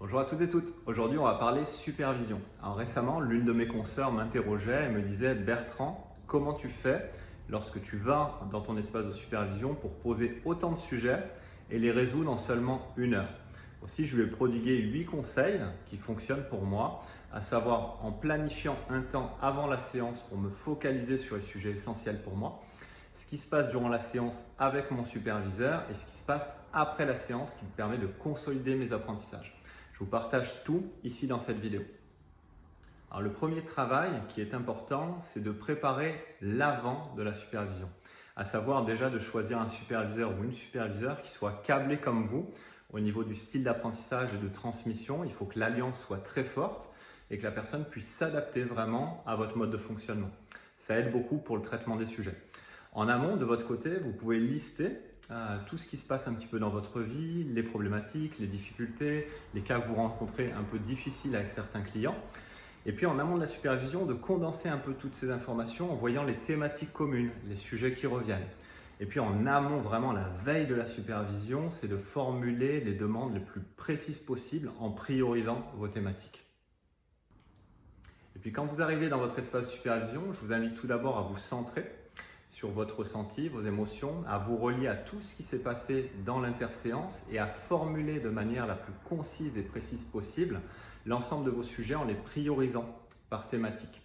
Bonjour à toutes et toutes. Aujourd'hui, on va parler supervision. Alors récemment, l'une de mes consoeurs m'interrogeait et me disait: Bertrand, comment tu fais lorsque tu vas dans ton espace de supervision pour poser autant de sujets et les résoudre en seulement 1 heure? Aussi, je lui ai prodigué 8 conseils qui fonctionnent pour moi, à savoir en planifiant un temps avant la séance pour me focaliser sur les sujets essentiels pour moi, ce qui se passe durant la séance avec mon superviseur et ce qui se passe après la séance qui me permet de consolider mes apprentissages. Je vous partage tout ici dans cette vidéo. Alors, le premier travail qui est important, c'est de préparer l'avant de la supervision. À savoir déjà de choisir un superviseur ou une superviseure qui soit câblé comme vous au niveau du style d'apprentissage et de transmission. Il faut que l'alliance soit très forte et que la personne puisse s'adapter vraiment à votre mode de fonctionnement. Ça aide beaucoup pour le traitement des sujets. En amont, de votre côté, vous pouvez lister tout ce qui se passe un petit peu dans votre vie, les problématiques, les difficultés, les cas que vous rencontrez un peu difficiles avec certains clients. Et puis en amont de la supervision, de condenser un peu toutes ces informations en voyant les thématiques communes, les sujets qui reviennent. Et puis en amont, vraiment la veille de la supervision, c'est de formuler les demandes les plus précises possibles en priorisant vos thématiques. Et puis quand vous arrivez dans votre espace de supervision, je vous invite tout d'abord à vous centrer sur votre ressenti, vos émotions, à vous relier à tout ce qui s'est passé dans l'interséance et à formuler de manière la plus concise et précise possible l'ensemble de vos sujets en les priorisant par thématique.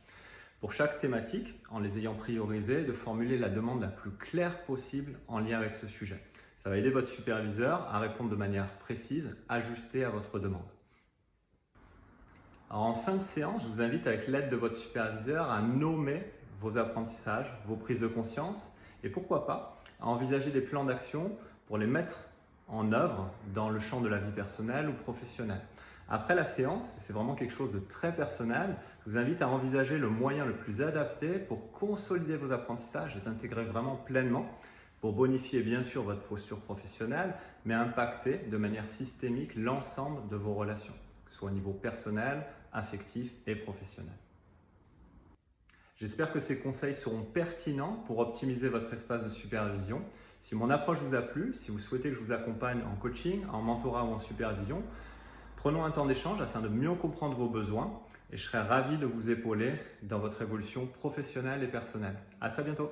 Pour chaque thématique, en les ayant priorisés, de formuler la demande la plus claire possible en lien avec ce sujet. Ça va aider votre superviseur à répondre de manière précise, ajustée à votre demande. Alors en fin de séance, je vous invite avec l'aide de votre superviseur à nommer vos apprentissages, vos prises de conscience et pourquoi pas à envisager des plans d'action pour les mettre en œuvre dans le champ de la vie personnelle ou professionnelle. Après la séance, c'est vraiment quelque chose de très personnel, je vous invite à envisager le moyen le plus adapté pour consolider vos apprentissages, les intégrer vraiment pleinement pour bonifier bien sûr votre posture professionnelle, mais impacter de manière systémique l'ensemble de vos relations, que ce soit au niveau personnel, affectif et professionnel. J'espère que ces conseils seront pertinents pour optimiser votre espace de supervision. Si mon approche vous a plu, si vous souhaitez que je vous accompagne en coaching, en mentorat ou en supervision, prenons un temps d'échange afin de mieux comprendre vos besoins et je serai ravi de vous épauler dans votre évolution professionnelle et personnelle. À très bientôt.